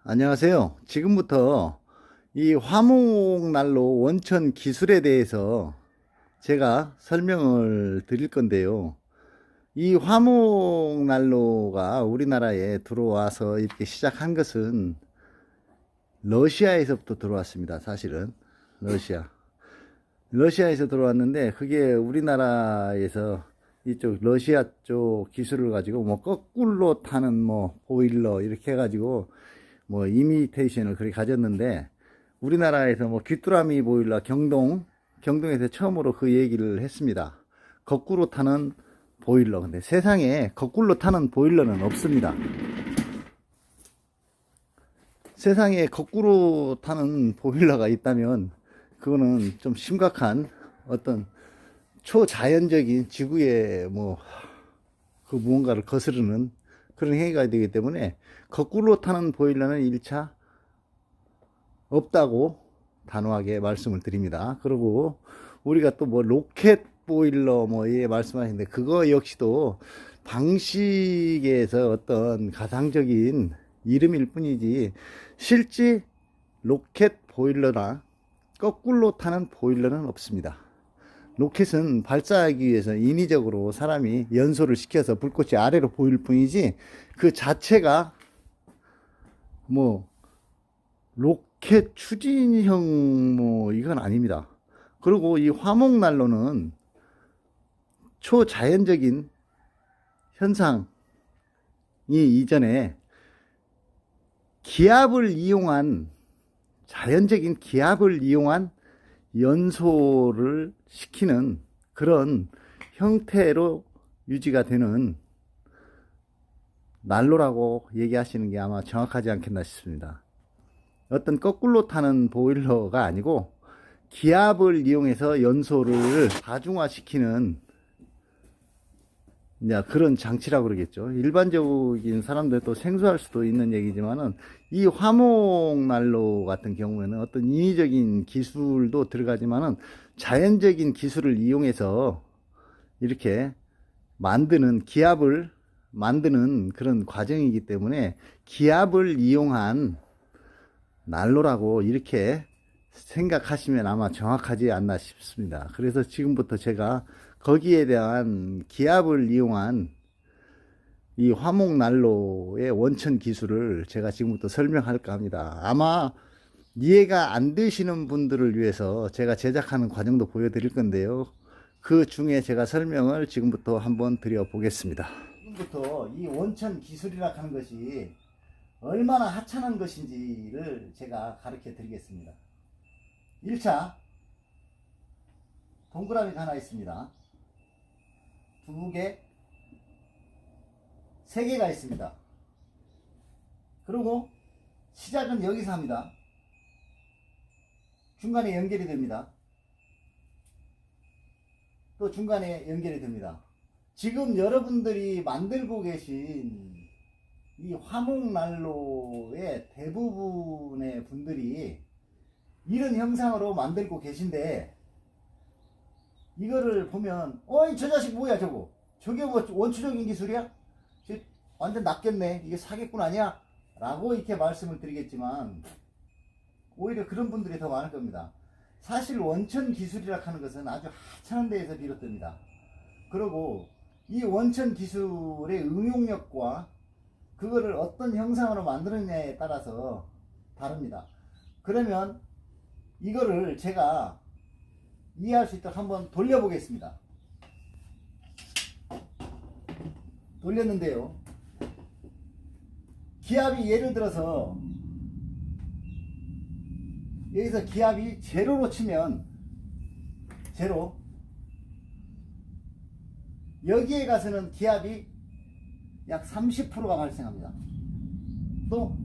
안녕하세요. 지금부터 이 화목난로 원천 기술에 대해서 제가 설명을 드릴 건데요. 이 화목난로가 우리나라에 들어와서 이렇게 시작한 것은 러시아에서부터 들어왔습니다. 사실은 러시아에서 들어왔는데, 그게 우리나라에서 이쪽 러시아 쪽 기술을 가지고 뭐 거꾸로 타는 뭐 보일러 이렇게 해가지고 뭐 이미테이션을 그렇게 가졌는데, 우리나라에서 뭐 귀뚜라미 보일러 경동에서 처음으로 그 얘기를 했습니다. 거꾸로 타는 보일러. 근데 세상에 거꾸로 타는 보일러는 없습니다. 세상에 거꾸로 타는 보일러가 있다면 그거는 좀 심각한 어떤 초자연적인 지구의 뭐 그 무언가를 거스르는 그런 행위가 되기 때문에, 거꾸로 타는 보일러는 1차 없다고 단호하게 말씀을 드립니다. 그리고 우리가 또 뭐 로켓 보일러 뭐 예 말씀하시는데, 그거 역시도 방식에서 어떤 가상적인 이름일 뿐이지 실제 로켓 보일러나 거꾸로 타는 보일러는 없습니다. 로켓은 발사하기 위해서 인위적으로 사람이 연소를 시켜서 불꽃이 아래로 보일 뿐이지, 그 자체가 뭐 로켓 추진형 뭐 이건 아닙니다. 그리고 이 화목난로는 초자연적인 현상이 이전에 기압을 이용한, 자연적인 기압을 이용한 연소를 시키는 그런 형태로 유지가 되는 난로라고 얘기하시는 게 아마 정확하지 않겠나 싶습니다. 어떤 거꾸로 타는 보일러가 아니고 기압을 이용해서 연소를 다중화시키는 이제 그런 장치라고 그러겠죠. 일반적인 사람들도 생소할 수도 있는 얘기지만은, 이 화목난로 같은 경우에는 어떤 인위적인 기술도 들어가지만은 자연적인 기술을 이용해서 이렇게 만드는, 기압을 만드는 그런 과정이기 때문에 기압을 이용한 난로라고 이렇게 생각하시면 아마 정확하지 않나 싶습니다. 그래서 지금부터 제가 거기에 대한 기압을 이용한 이 화목난로의 원천 기술을 제가 지금부터 설명할까 합니다. 아마 이해가 안 되시는 분들을 위해서 제가 제작하는 과정도 보여드릴 건데요. 그 중에 제가 설명을 지금부터 한번 드려보겠습니다. 지금부터 이 원천 기술이라 하는 것이 얼마나 하찮은 것인지를 제가 가르쳐 드리겠습니다. 1차, 동그라미가 하나 있습니다. 2개, 3개가 있습니다. 그리고 시작은 여기서 합니다. 중간에 연결이 됩니다. 또 중간에 연결이 됩니다. 지금 여러분들이 만들고 계신 이 화목난로의 대부분의 분들이 이런 형상으로 만들고 계신데, 이거를 보면 어이 저 자식 뭐야 저거, 저게 뭐 원초적인 기술이야? 완전 낫겠네, 이게 사기꾼 아니야? 라고 이렇게 말씀을 드리겠지만, 오히려 그런 분들이 더 많을 겁니다. 사실 원천 기술이라 하는 것은 아주 하찮은 데에서 비롯됩니다. 그리고 이 원천 기술의 응용력과 그거를 어떤 형상으로 만드느냐에 따라서 다릅니다. 그러면 이거를 제가 이해할 수 있도록 한번 돌려보겠습니다. 돌렸는데요, 기압이 예를 들어서 여기서 기압이 제로로 치면, 제로, 여기에 가서는 기압이 약 30%가 발생합니다. 또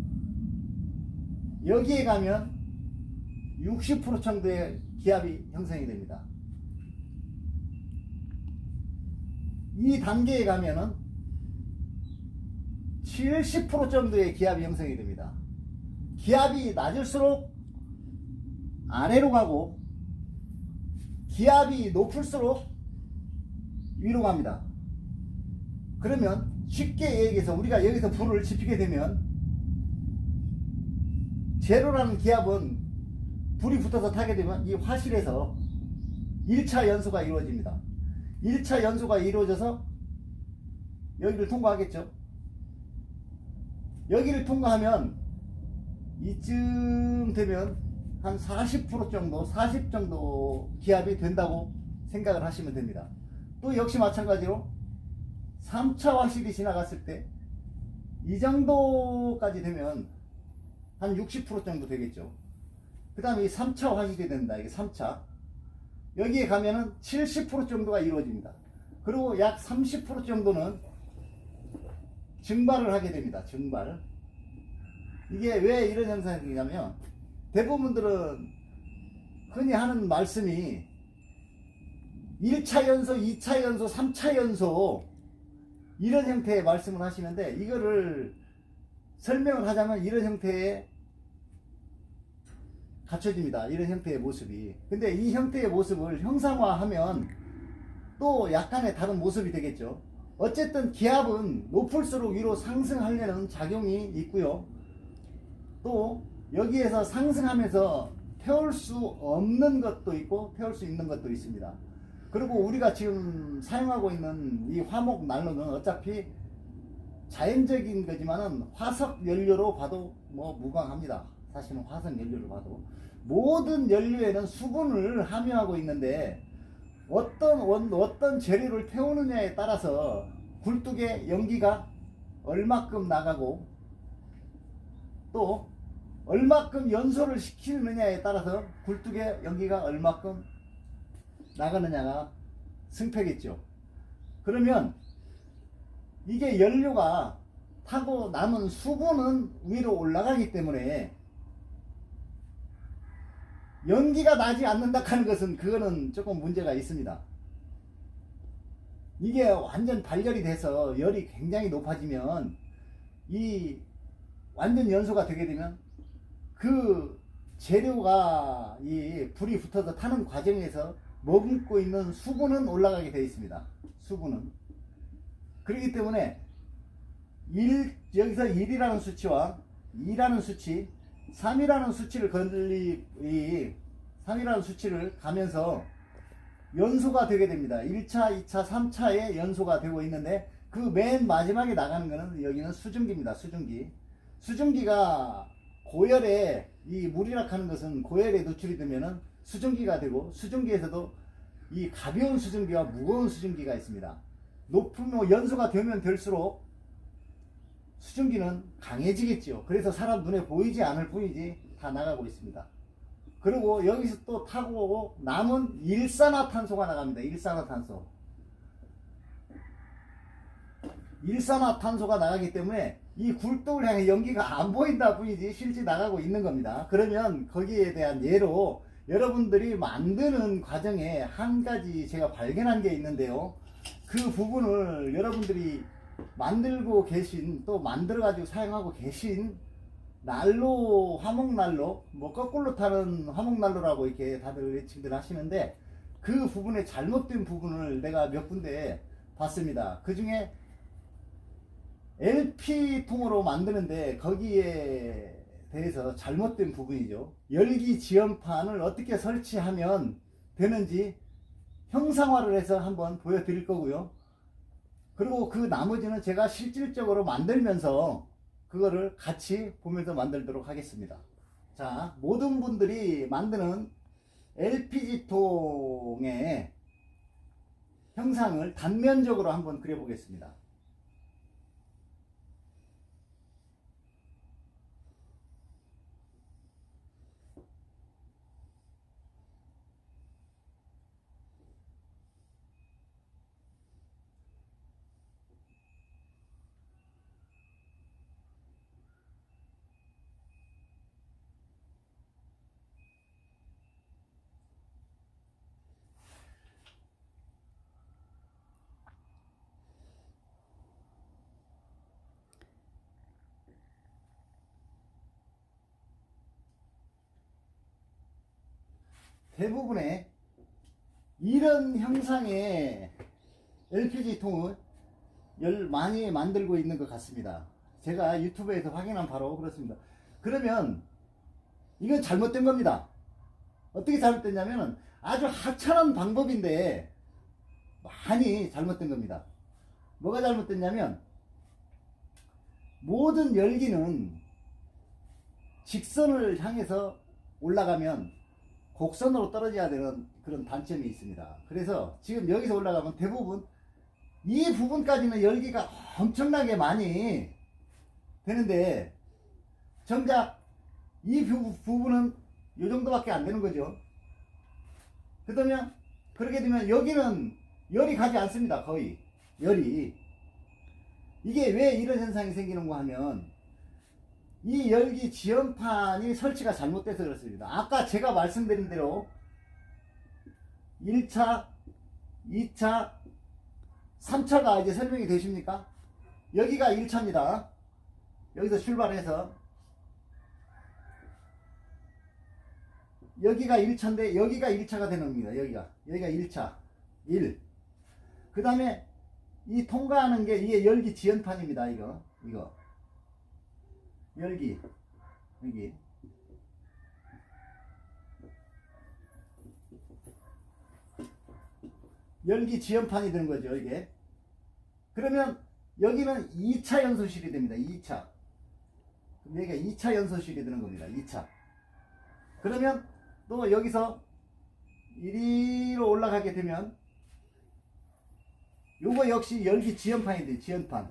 여기에 가면 60% 정도의 기압이 형성이 됩니다. 이 단계에 가면은 70% 정도의 기압이 형성이 됩니다. 기압이 낮을수록 아래로 가고, 기압이 높을수록 위로 갑니다. 그러면 쉽게 얘기해서 우리가 여기서 불을 지피게 되면 제로라는 기압은 불이 붙어서 타게 되면 이 화실에서 1차 연소가 이루어집니다. 1차 연소가 이루어져서 여기를 통과하겠죠. 여기를 통과하면 이쯤 되면 한 40% 정도, 40 정도 기압이 된다고 생각을 하시면 됩니다. 또 역시 마찬가지로 3차 화실이 지나갔을 때 이 정도까지 되면 한 60% 정도 되겠죠. 그 다음에 이 3차 화실이 된다. 이게 3차. 여기에 가면은 70% 정도가 이루어집니다. 그리고 약 30% 정도는 증발을 하게 됩니다. 증발. 이게 왜 이런 현상이 생기냐면 대부분들은 흔히 하는 말씀이 1차 연소, 2차 연소, 3차 연소 이런 형태의 말씀을 하시는데 이거를 설명을 하자면 이런 형태의 갖춰집니다. 이런 형태의 모습이. 근데 이 형태의 모습을 형상화하면 또 약간의 다른 모습이 되겠죠. 어쨌든 기압은 높을수록 위로 상승하려는 작용이 있고요. 또 여기에서 상승하면서 태울 수 없는 것도 있고 태울 수 있는 것도 있습니다. 그리고 우리가 지금 사용하고 있는 이 화목 난로는 어차피 자연적인 거지만은 화석 연료로 봐도 뭐 무방합니다. 사실은 화석 연료로 봐도 모든 연료에는 수분을 함유하고 있는데 어떤 재료를 태우느냐에 따라서 굴뚝에 연기가 얼마큼 나가고 또 얼마큼 연소를 시키느냐에 따라서 굴뚝에 연기가 얼마큼 나가느냐가 승패겠죠. 그러면 이게 연료가 타고 남은 수분은 위로 올라가기 때문에 연기가 나지 않는다 하는 것은 그거는 조금 문제가 있습니다. 이게 완전 발열이 돼서 열이 굉장히 높아지면 이 완전 연소가 되게 되면 그 재료가 이 불이 붙어서 타는 과정에서 머금고 있는 수분은 올라가게 되어 있습니다. 수분은. 그렇기 때문에 여기서 1이라는 수치와 2라는 수치, 3이라는 수치를 3이라는 수치를 가면서 연소가 되게 됩니다. 1차, 2차, 3차에 연소가 되고 있는데 그 맨 마지막에 나가는 거는 여기는 수증기입니다. 수증기. 수증기가 고열에 이 물이라 하는 것은 고열에 노출이 되면은 수증기가 되고 수증기에서도 이 가벼운 수증기와 무거운 수증기가 있습니다. 높은 연소가 되면 될수록 수증기는 강해지겠죠. 그래서 사람 눈에 보이지 않을 뿐이지 다 나가고 있습니다. 그리고 여기서 또 타고 남은 일산화탄소가 나갑니다. 일산화탄소. 일산화탄소가 나가기 때문에 이 굴뚝을 향해 연기가 안 보인다 뿐이지 실제 나가고 있는 겁니다. 그러면 거기에 대한 예로 여러분들이 만드는 과정에 한 가지 제가 발견한 게 있는데요. 그 부분을 여러분들이 만들고 계신 또 만들어 가지고 사용하고 계신 난로, 화목난로, 뭐 거꾸로 타는 화목난로라고 이렇게 다들 외치들 하시는데 그 부분에 잘못된 부분을 내가 몇 군데 봤습니다. 그 중에 LP통으로 만드는데 거기에 대해서 잘못된 부분이죠. 열기 지연판을 어떻게 설치하면 되는지 형상화를 해서 한번 보여드릴 거고요. 그리고 그 나머지는 제가 실질적으로 만들면서 그거를 같이 보면서 만들도록 하겠습니다. 자, 모든 분들이 만드는 LPG통의 형상을 단면적으로 한번 그려보겠습니다. 대부분의 이런 형상의 LPG통을 많이 만들고 있는 것 같습니다. 제가 유튜브에서 확인한 바로 그렇습니다. 그러면 이건 잘못된 겁니다. 어떻게 잘못됐냐면 아주 하찮은 방법인데 많이 잘못된 겁니다. 뭐가 잘못됐냐면 모든 열기는 직선을 향해서 올라가면 곡선으로 떨어져야 되는 그런 단점이 있습니다. 그래서 지금 여기서 올라가면 대부분 이 부분까지는 열기가 엄청나게 많이 되는데 정작 이 부분은 이 정도밖에 안 되는 거죠. 그러면 그렇게 되면 여기는 열이 가지 않습니다. 거의 열이. 이게 왜 이런 현상이 생기는가 하면 이 열기 지연판이 설치가 잘못돼서 그렇습니다. 아까 제가 말씀드린 대로 1차, 2차, 3차가 이제 설명이 되십니까? 여기가 1차입니다. 여기서 출발해서 여기가 1차인데 여기가 1차가 되는 겁니다. 여기가 1차 1. 그 다음에 이 통과하는 게 이게 열기 지연판입니다. 이거 열기 여기 열기 지연판이 되는 거죠. 이게 그러면 여기는 2차 연소실이 됩니다. 2차 여기가 2차 연소실이 되는 겁니다. 2차 그러면 또 여기서 이리로 올라가게 되면 요거 역시 열기 지연판이 돼요. 지연판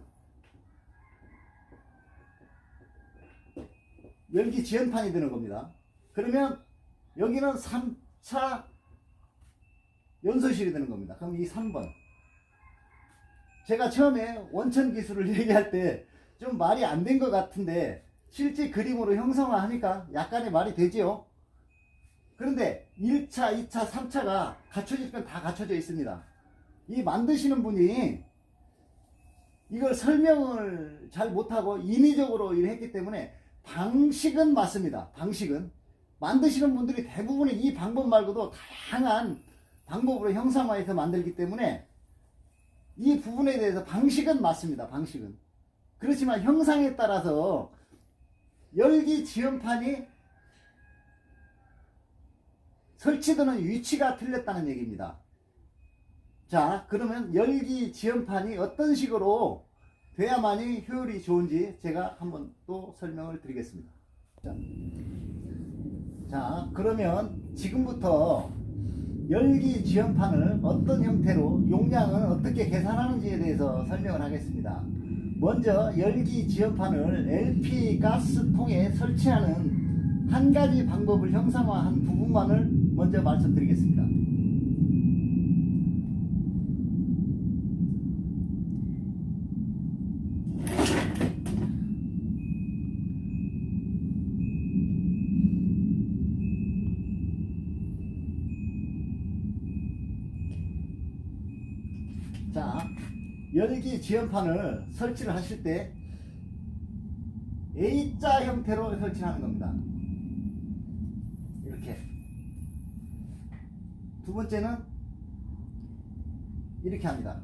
열기 지연판이 되는 겁니다. 그러면 여기는 3차 연소실이 되는 겁니다. 그럼 이 3번 제가 처음에 원천 기술을 얘기할 때 좀 말이 안 된 것 같은데 실제 그림으로 형성화하니까 약간의 말이 되지요. 그런데 1차, 2차, 3차가 갖춰질 건 다 갖춰져 있습니다. 이 만드시는 분이 이걸 설명을 잘 못하고 인위적으로 일했기 때문에 방식은 맞습니다. 방식은 만드시는 분들이 대부분이 이 방법 말고도 다양한 방법으로 형상화해서 만들기 때문에 이 부분에 대해서 방식은 맞습니다. 방식은 그렇지만 형상에 따라서 열기 지연판이 설치되는 위치가 틀렸다는 얘기입니다. 자, 그러면 열기 지연판이 어떤 식으로 돼야만이 효율이 좋은지 제가 한번 또 설명을 드리겠습니다. 자, 그러면 지금부터 열기 지연판을 어떤 형태로 용량은 어떻게 계산하는지에 대해서 설명을 하겠습니다. 먼저 열기 지연판을 LP 가스통에 설치하는 한 가지 방법을 형상화한 부분만을 먼저 말씀드리겠습니다. 자, 열기 지연판을 설치를 하실 때 A자 형태로 설치하는 겁니다. 이렇게. 두 번째는 이렇게 합니다.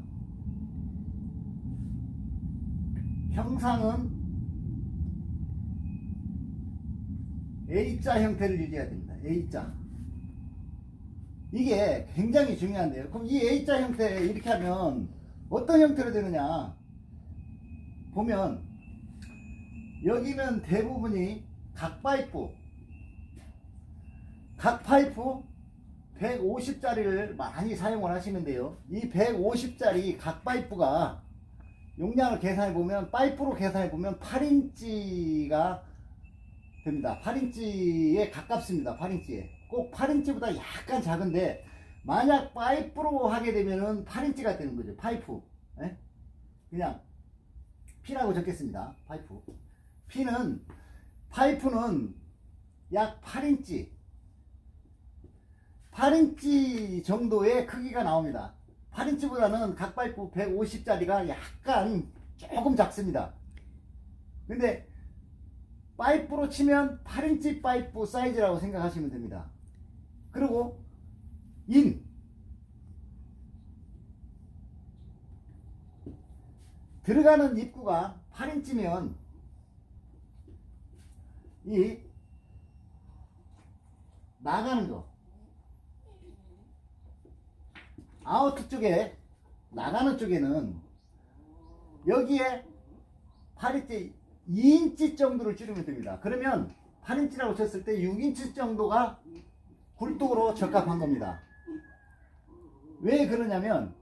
형상은 A자 형태를 유지해야 됩니다. A자. 이게 굉장히 중요한데요. 그럼 이 A자 형태 이렇게 하면 어떤 형태로 되느냐 보면 여기는 대부분이 각 파이프 150짜리를 많이 사용을 하시는데요. 이 150짜리 각 파이프가 용량을 계산해 보면 파이프로 계산해 보면 8인치가 됩니다. 8인치에 가깝습니다. 8인치에 꼭 8인치보다 약간 작은데 만약 파이프로 하게 되면은 8인치가 되는 거죠. 파이프. 예? 그냥 P라고 적겠습니다. 파이프. 파이프는 약 8인치 정도의 크기가 나옵니다. 8인치보다는 각 파이프 150짜리가 약간 조금 작습니다. 근데 파이프로 치면 8인치 파이프 사이즈라고 생각하시면 됩니다. 그리고 들어가는 입구가 8인치면 이 나가는 거. 아웃 쪽에 나가는 쪽에는 여기에 8인치 2인치 정도를 줄이면 됩니다. 그러면 8인치라고 쳤을 때 6인치 정도가 굴뚝으로 적합한 겁니다. 왜 그러냐면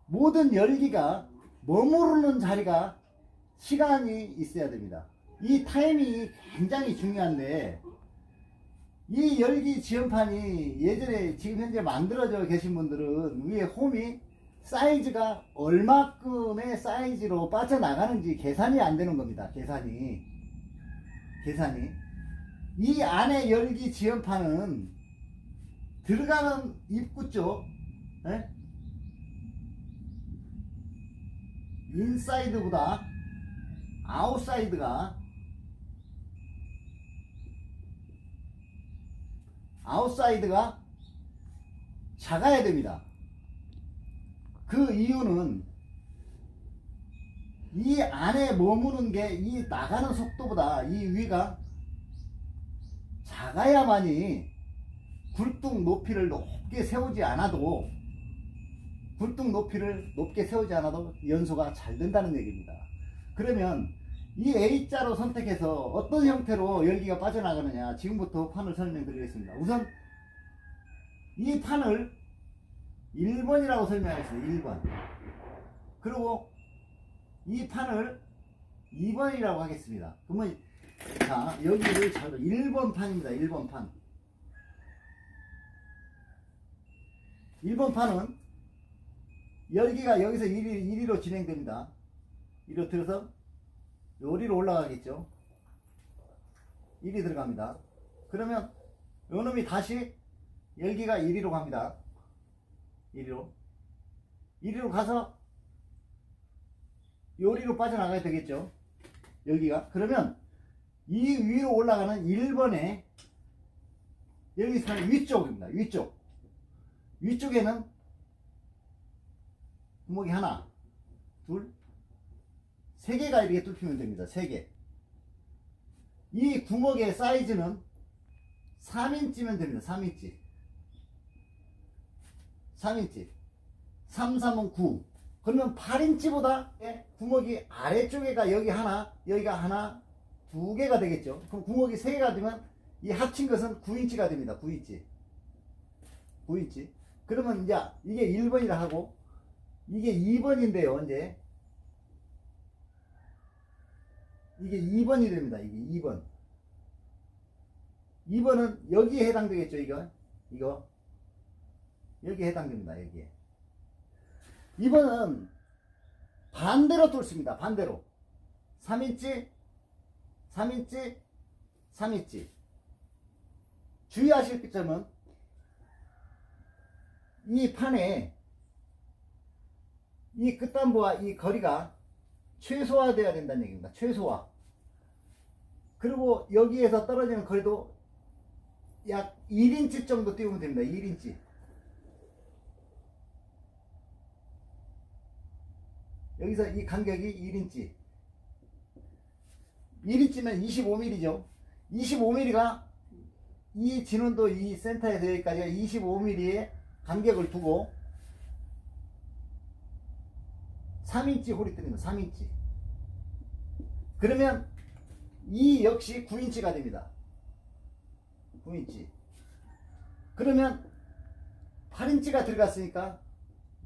모든 열기가 머무르는 자리가 시간이 있어야 됩니다. 이 타이밍이 굉장히 중요한데 이 열기 지연판이 예전에 지금 현재 만들어져 계신 분들은 위에 홈이 사이즈가 얼마큼의 사이즈로 빠져나가는지 계산이 안 되는 겁니다. 계산이 이 안에 열기 지연판은 들어가는 입구 쪽 인사이드보다 아웃사이드가 작아야 됩니다. 그 이유는 이 안에 머무는 게 이 나가는 속도보다 이 위가 작아야만이 굴뚝 높이를 높게 세우지 않아도 연소가 잘 된다는 얘기입니다. 그러면 이 A자로 선택해서 어떤 형태로 열기가 빠져나가느냐, 지금부터 판을 설명드리겠습니다. 우선 이 판을 1번이라고 설명하겠습니다. 1번. 그리고 이 판을 2번이라고 하겠습니다. 그러면 자, 여기를 잘 1번 판입니다. 1번 판. 1번 판은 열기가 여기서 1위로 진행됩니다. 이리로 들어서 요리로 올라가겠죠. 1이 들어갑니다. 그러면 요 놈이 다시 열기가 1위로 갑니다. 1위로 가서 요리로 빠져나가야 되겠죠. 열기가. 그러면 이 위로 올라가는 1번에 여기서 위쪽입니다. 위쪽에는 구멍이 하나, 둘, 세 개가 이렇게 뚫히면 됩니다. 3개. 이 구멍의 사이즈는 3인치면 됩니다. 3인치. 3, 3은 9. 그러면 8인치보다 구멍이 아래쪽에가 여기 하나, 여기가 하나, 2개가 되겠죠. 그럼 구멍이 3개가 되면 이 합친 것은 9인치가 됩니다. 9인치. 그러면 이제 이게 1번이라 하고 이게 2번인데요. 이제 이게 2번이 됩니다. 이게 2번. 2번은 여기에 해당되겠죠. 이거 여기에 해당됩니다. 여기에. 2번은 반대로 뚫습니다. 반대로 3인치 3인치 주의하실 점은 이 판에 이 끝단부와 이 거리가 최소화되어야 된다는 얘기입니다. 최소화. 그리고 여기에서 떨어지는 거리도 약 1인치 정도 띄우면 됩니다. 1인치. 여기서 이 간격이 1인치면 25mm죠. 25mm가 이 진원도 이 센터에서 여기까지가 25mm의 간격을 두고 3인치 홀이 뜹니다. 3인치. 그러면 이 역시 9인치가 됩니다. 9인치. 그러면 8인치가 들어갔으니까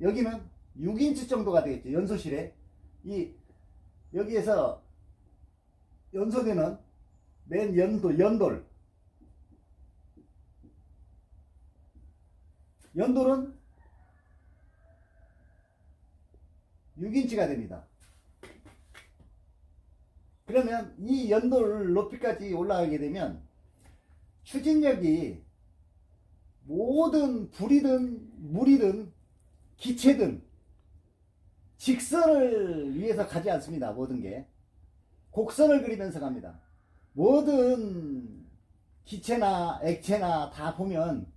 여기는 6인치 정도가 되겠죠. 연소실에. 여기에서 연소되는 맨 연돌은 6인치가 됩니다. 그러면 이 연돌 높이까지 올라가게 되면 추진력이 모든 불이든 물이든 기체든 직선을 위해서 가지 않습니다. 모든 게 곡선을 그리면서 갑니다. 모든 기체나 액체나 다 보면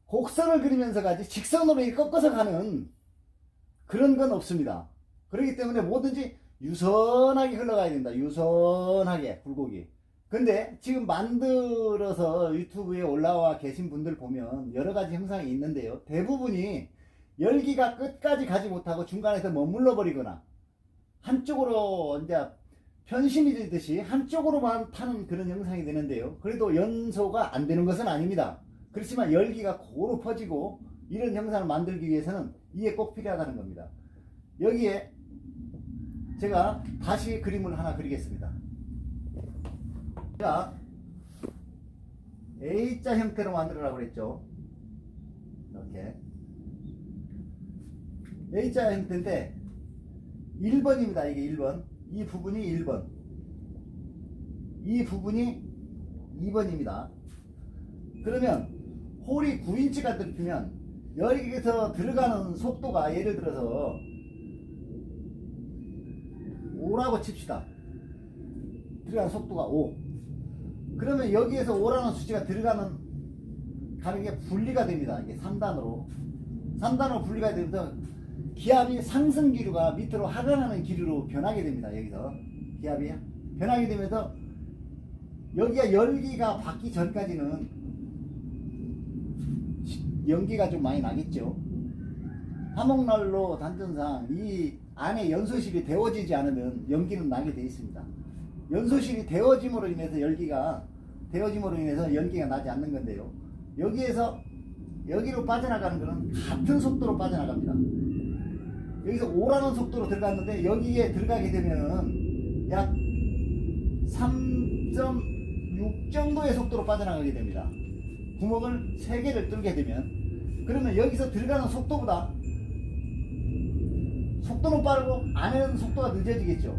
곡선을 그리면서 가지 직선으로 꺾어서 가는 그런 건 없습니다. 그렇기 때문에 뭐든지 유선하게 흘러가야 된다. 유선하게 굴곡이. 근데 지금 만들어서 유튜브에 올라와 계신 분들 보면 여러 가지 형상이 있는데요. 대부분이 열기가 끝까지 가지 못하고 중간에서 머물러 버리거나 한쪽으로 이제 편심이 되듯이 한쪽으로만 타는 그런 형상이 되는데요. 그래도 연소가 안 되는 것은 아닙니다. 그렇지만 열기가 고루 퍼지고 이런 형상을 만들기 위해서는 이게 꼭 필요하다는 겁니다. 여기에 제가 다시 그림을 하나 그리겠습니다. 자, A자 형태로 만들으라고 그랬죠. 이렇게 A자 형태인데 1번입니다. 이게 1번. 이 부분이 1번. 이 부분이 2번입니다. 그러면 홀이 9인치가 들으면 여기에서 들어가는 속도가 예를 들어서 5라고 칩시다. 들어가는 속도가 5. 그러면 여기에서 5라는 수치가 가는 게 분리가 됩니다. 이게 3단으로 분리가 되면서 기압이 상승 기류가 밑으로 하강하는 기류로 변하게 됩니다. 여기서 기압이 변하게 되면서 여기가 열기가 받기 전까지는 연기가 좀 많이 나겠죠. 화목난로 단점상 이 안에 연소실이 데워지지 않으면 연기는 나게 되어 있습니다. 연소실이 데워짐으로 인해서 연기가 나지 않는 건데요. 여기에서 여기로 빠져나가는 것은 같은 속도로 빠져나갑니다. 여기서 5라는 속도로 들어갔는데 여기에 들어가게 되면은 약 3.6 정도의 속도로 빠져나가게 됩니다. 구멍을 3개를 뚫게 되면. 그러면 여기서 들어가는 속도보다 속도는 빠르고 안에는 속도가 늦어지겠죠.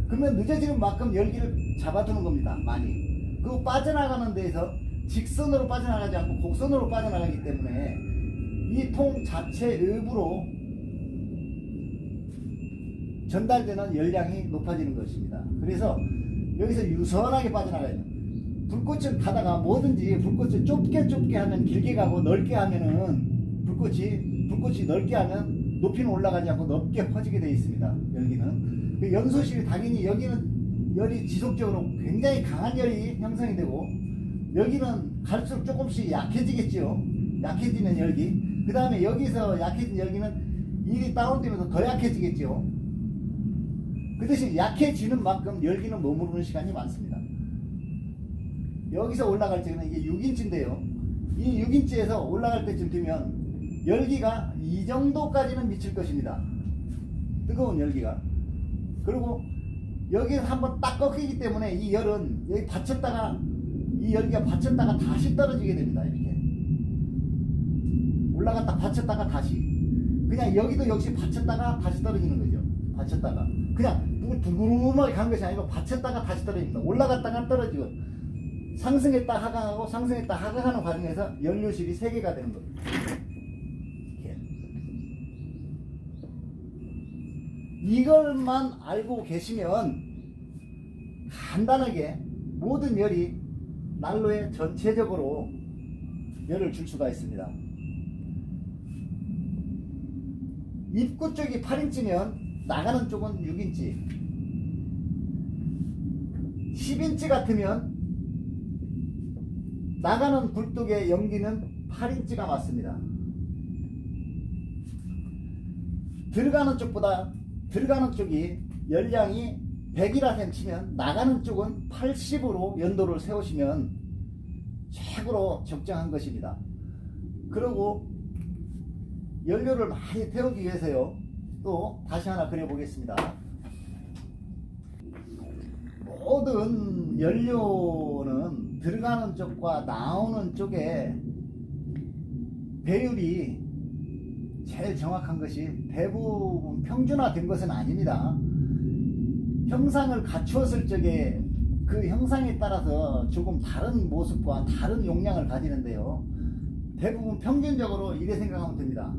그러면 늦어지는 만큼 열기를 잡아두는 겁니다. 많이. 그 빠져나가는 데에서 직선으로 빠져나가지 않고 곡선으로 빠져나가기 때문에 이 통 자체 외부로 전달되는 열량이 높아지는 것입니다. 그래서 여기서 유선하게 빠져나가요. 불꽃을 타다가 뭐든지 불꽃을 좁게 하면 길게 가고 넓게 하면은 불꽃이 넓게 하면 높이는 올라가지 않고 넓게 퍼지게 되어 있습니다. 열기는. 그 연소실이 당연히 여기는 열이 지속적으로 굉장히 강한 열이 형성이 되고 여기는 갈수록 조금씩 약해지겠죠. 약해지는 열기. 그 다음에 여기서 약해진 열기는 일이 다운되면서 더 약해지겠죠. 그 대신 약해지는 만큼 열기는 머무르는 시간이 많습니다. 여기서 올라갈 때는 이게 6인치인데요. 이 6인치에서 올라갈 때쯤 되면 열기가 이 정도까지는 미칠 것입니다. 뜨거운 열기가. 그리고 여기서 한번 딱 꺾이기 때문에 이 열은 여기 이 열기가 받쳤다가 다시 떨어지게 됩니다. 이렇게 올라갔다 받쳤다가 다시. 그냥 여기도 역시 받쳤다가 다시 떨어지는 거죠. 받쳤다가 그냥 두구름하게 간 것이 아니고 받쳤다가 다시 떨어집니다. 올라갔다가 떨어지고 상승했다 하강하고 상승했다 하강하는 과정에서 연료실이 3개가 되는 겁니다. 이렇게. 이걸만 알고 계시면 간단하게 모든 열이 난로에 전체적으로 열을 줄 수가 있습니다. 입구 쪽이 8인치면 나가는 쪽은 6인치, 10인치 같으면 나가는 굴뚝의 연기는 8인치가 맞습니다. 들어가는 쪽이 열량이 100이라 치면 나가는 쪽은 80으로 연도를 세우시면 최고로 적정한 것입니다. 그리고 연료를 많이 태우기 위해서요. 또 다시 하나 그려보겠습니다. 모든 연료는 들어가는 쪽과 나오는 쪽에 배율이 제일 정확한 것이 대부분 평준화된 것은 아닙니다. 형상을 갖추었을 적에 그 형상에 따라서 조금 다른 모습과 다른 용량을 가지는데요. 대부분 평균적으로 이래 생각하면 됩니다.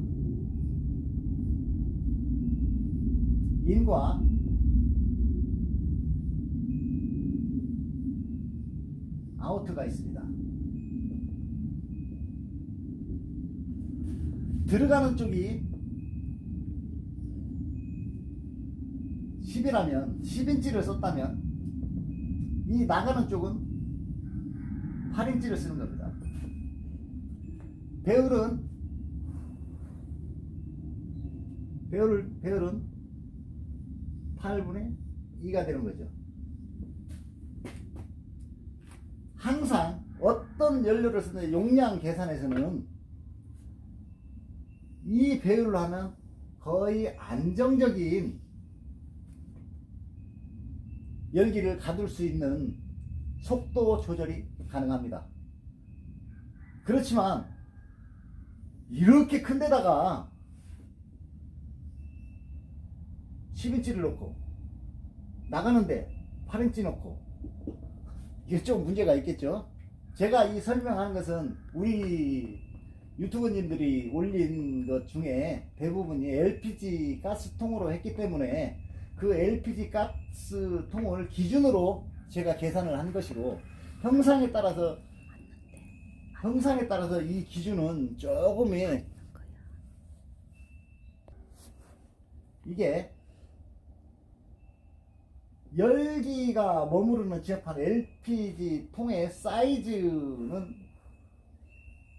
인과 아우트가 있습니다. 들어가는 쪽이 10이라면 10인치를 썼다면 이 나가는 쪽은 8인치를 쓰는 겁니다. 배열은 8분의 2가 되는 거죠. 항상 어떤 연료를 쓰는 용량 계산에서는 이 배율을 하면 거의 안정적인 열기를 가둘 수 있는 속도 조절이 가능합니다. 그렇지만 이렇게 큰 데다가 10인치를 놓고 나가는데 8인치 놓고 이게 좀 문제가 있겠죠. 제가 이 설명하는 것은 우리 유튜버님들이 올린 것 중에 대부분이 LPG 가스통으로 했기 때문에 그 LPG 가스통을 기준으로 제가 계산을 한 것이고, 형상에 따라서 이 기준은 조금이 이게 열기가 머무르는 지역판 LPG 통의 사이즈는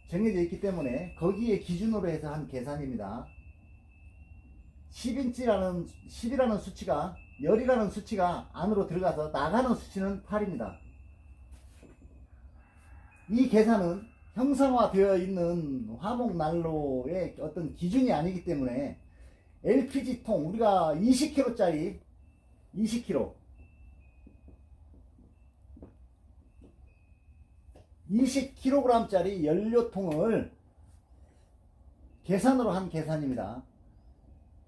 정해져 있기 때문에 거기에 기준으로 해서 한 계산입니다. 10이라는 수치가, 열이라는 수치가 안으로 들어가서 나가는 수치는 8입니다. 이 계산은 형상화되어 있는 화목난로의 어떤 기준이 아니기 때문에 LPG통, 우리가 20kg짜리 20kg짜리 연료통을 계산으로 한 계산입니다.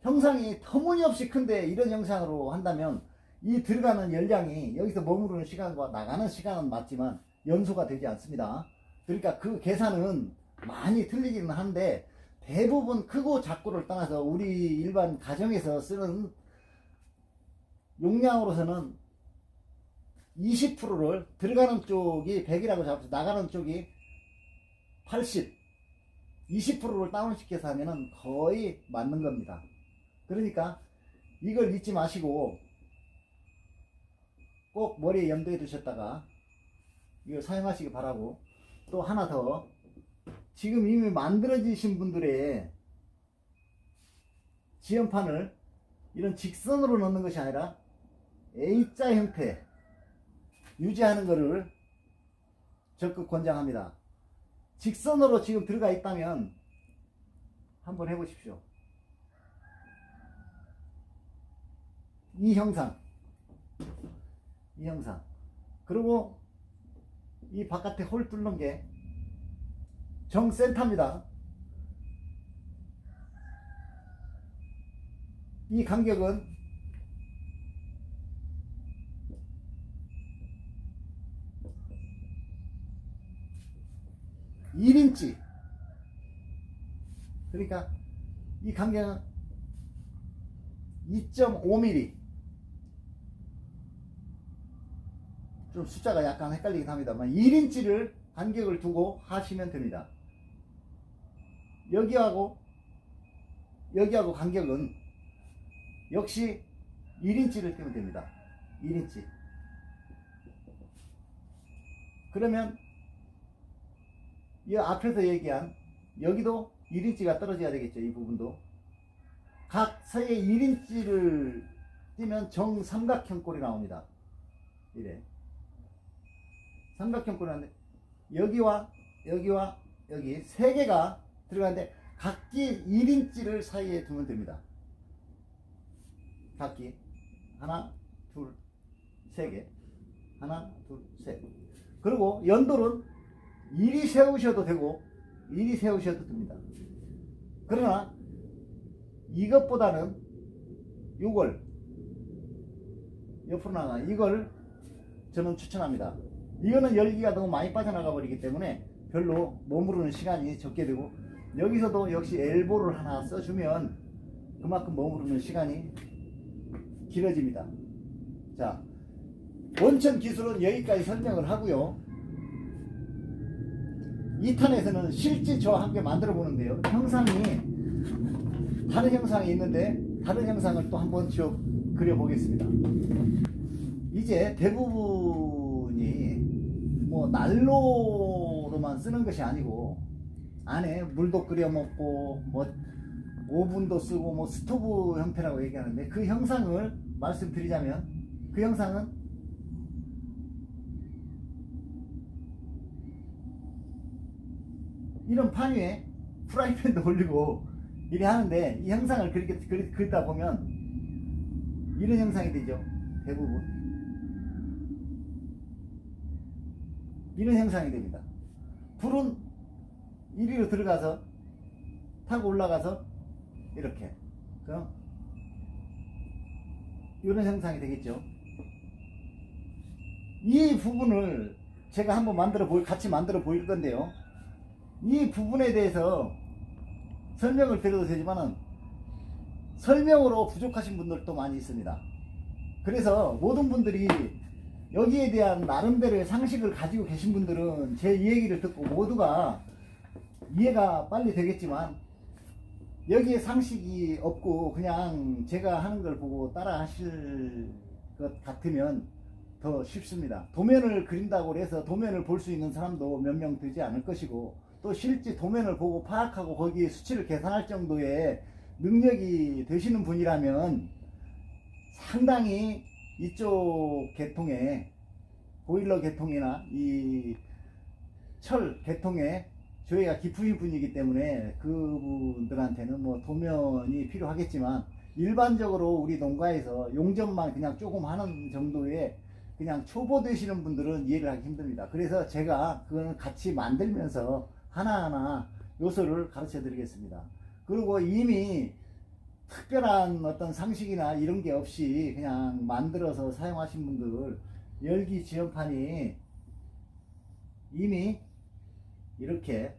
형상이 터무니없이 큰데 이런 형상으로 한다면 이 들어가는 열량이 여기서 머무르는 시간과 나가는 시간은 맞지만 연소가 되지 않습니다. 그러니까 그 계산은 많이 틀리기는 한데, 대부분 크고 작고를 떠나서 우리 일반 가정에서 쓰는 용량으로서는 20%를 들어가는 쪽이 100이라고 잡아서 나가는 쪽이 80, 20%를 다운시켜서 하면은 거의 맞는 겁니다. 그러니까 이걸 잊지 마시고 꼭 머리에 염두에 두셨다가 이걸 사용하시기 바라고, 또 하나 더, 지금 이미 만들어지신 분들의 지연판을 이런 직선으로 넣는 것이 아니라 A자 형태 유지하는 것을 적극 권장합니다. 직선으로 지금 들어가 있다면 한번 해보십시오. 이 형상, 그리고 이 바깥에 홀 뚫는 게 정센터입니다. 이 간격은 1인치. 그러니까 이 간격은 2.5mm. 좀 숫자가 약간 헷갈리긴 합니다만 1인치를 간격을 두고 하시면 됩니다. 여기하고 간격은 역시 1인치를 띄면 됩니다. 1인치. 그러면 이 앞에서 얘기한 여기도 1인치가 떨어져야 되겠죠. 이 부분도 각 사이에 1인치를 띄면 정삼각형 꼴이 나옵니다. 이래 삼각형 꼴이 나는데, 여기와 여기 세 개가 들어가는데 각기 1인치를 사이에 두면 됩니다. 각기 하나, 둘, 세 개, 하나, 둘, 셋. 그리고 연돌은 이리 세우셔도 되고 이리 세우셔도 됩니다. 그러나 이것보다는 이걸 옆으로 나가, 이걸 저는 추천합니다. 이거는 열기가 너무 많이 빠져나가 버리기 때문에 별로 머무르는 시간이 적게 되고, 여기서도 역시 엘보를 하나 써주면 그만큼 머무르는 시간이 길어집니다. 자, 원천 기술은 여기까지 설명을 하고요. 2탄에서는 실제 저와 함께 만들어 보는데요. 형상이 다른 형상이 있는데 다른 형상을 또 한번 쭉 그려 보겠습니다. 이제 대부분 난로로만 쓰는 것이 아니고 안에 물도 끓여 먹고 뭐 오븐도 쓰고 뭐 스토브 형태라고 얘기하는데, 그 형상을 말씀드리자면 그 형상은 이런 판 위에 프라이팬도 올리고 이래 하는데, 이 형상을 그렇게 그리다 보면 이런 형상이 되죠. 대부분 이런 형상이 됩니다. 불은 이리로 들어가서 타고 올라가서 이렇게 이런 형상이 되겠죠. 이 부분을 제가 한번 같이 만들어 보일 건데요, 이 부분에 대해서 설명을 드려도 되지만은 설명으로 부족하신 분들도 많이 있습니다. 그래서 모든 분들이 여기에 대한 나름대로의 상식을 가지고 계신 분들은 제 얘기를 듣고 모두가 이해가 빨리 되겠지만, 여기에 상식이 없고 그냥 제가 하는 걸 보고 따라 하실 것 같으면 더 쉽습니다. 도면을 그린다고 해서 도면을 볼 수 있는 사람도 몇 명 되지 않을 것이고, 또 실제 도면을 보고 파악하고 거기에 수치를 계산할 정도의 능력이 되시는 분이라면 상당히 이쪽 계통에, 보일러 계통이나 이 철 계통에 저희가 깊으신 분이기 때문에 그분들한테는 뭐 도면이 필요하겠지만, 일반적으로 우리 농가에서 용접만 그냥 조금 하는 정도의 그냥 초보 되시는 분들은 이해를 하기 힘듭니다. 그래서 제가 그거는 같이 만들면서 하나하나 요소를 가르쳐 드리겠습니다. 그리고 이미 특별한 어떤 상식이나 이런 게 없이 그냥 만들어서 사용하신 분들, 열기 지연판이 이미 이렇게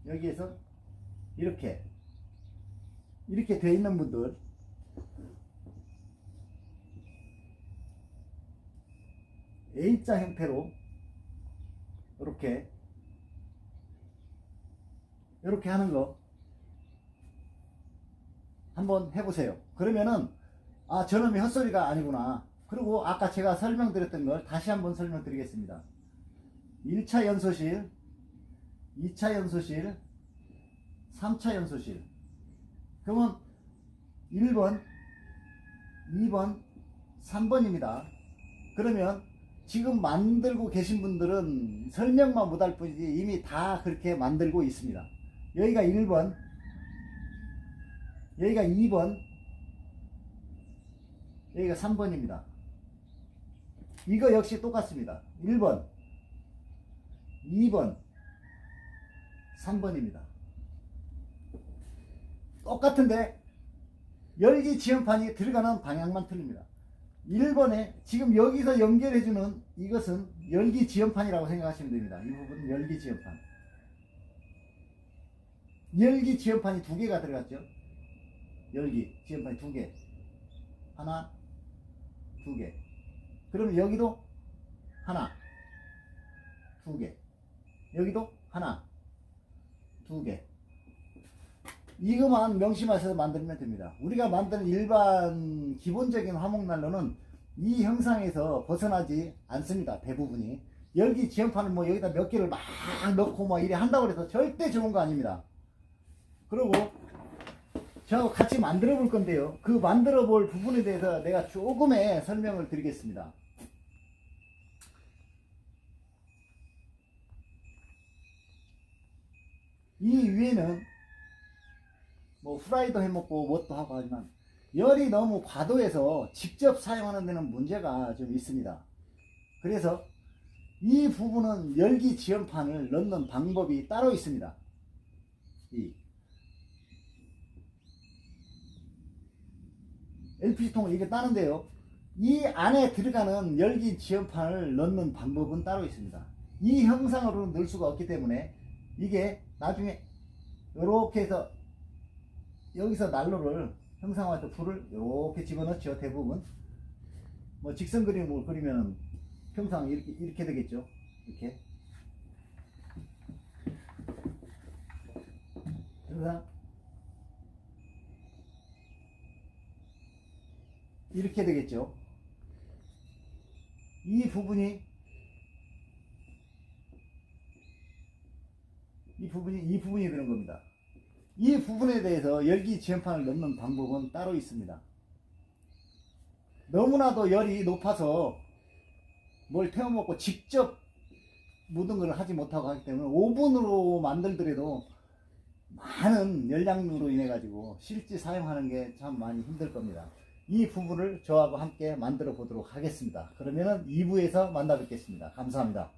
여기에서 이렇게 돼 있는 분들, A자 형태로 이렇게 하는 거 한번 해보세요. 그러면은 아, 저놈이 헛소리가 아니구나. 그리고 아까 제가 설명드렸던 걸 다시 한번 설명드리겠습니다. 1차 연소실, 2차 연소실, 3차 연소실. 그러면 1번, 2번, 3번입니다. 그러면 지금 만들고 계신 분들은 설명만 못할 뿐이지 이미 다 그렇게 만들고 있습니다. 여기가 1번, 여기가 2번, 여기가 3번입니다. 이거 역시 똑같습니다. 1번, 2번, 3번입니다. 똑같은데 열기 지연판이 들어가는 방향만 틀립니다. 1번에 지금 여기서 연결해주는 이것은 열기 지연판이라고 생각하시면 됩니다. 이 부분은 열기 지연판. 열기 지연판이 두 개가 들어갔죠. 열기 지연판이 두 개. 하나, 두 개. 그러면 여기도 하나, 두 개. 여기도 하나, 두 개. 이것만 명심하셔서 만들면 됩니다. 우리가 만드는 일반 기본적인 화목난로는 이 형상에서 벗어나지 않습니다. 대부분이. 열기 지연판은 뭐 여기다 몇 개를 막 넣고 뭐 이래 한다고 해서 절대 좋은 거 아닙니다. 그리고 저하고 같이 만들어 볼 건데요, 그 만들어 볼 부분에 대해서 내가 조금의 설명을 드리겠습니다. 이 위에는 뭐 후라이도 해먹고 뭣도 하고 하지만 열이 너무 과도해서 직접 사용하는 데는 문제가 좀 있습니다. 그래서 이 부분은 열기 지연판을 넣는 방법이 따로 있습니다. 이 LPG통을 이렇게 따는데요, 이 안에 들어가는 열기 지연판을 넣는 방법은 따로 있습니다. 이 형상으로는 넣을 수가 없기 때문에 이게 나중에 이렇게 해서 여기서 난로를 형상화해서 불을 이렇게 집어넣죠. 대부분 뭐 직선 그림을 그리면 평상 이렇게 되겠죠. 이렇게. 그래서 이렇게 되겠죠. 이 부분이 이 부분이 되는 겁니다. 이 부분에 대해서 열기 지연판을 넣는 방법은 따로 있습니다. 너무나도 열이 높아서 뭘 태워먹고 직접 모든 걸 하지 못하고 하기 때문에 오븐으로 만들더라도 많은 열량으로 인해 가지고 실제 사용하는 게 참 많이 힘들 겁니다. 이 부분을 저하고 함께 만들어 보도록 하겠습니다. 그러면은 2부에서 만나 뵙겠습니다. 감사합니다.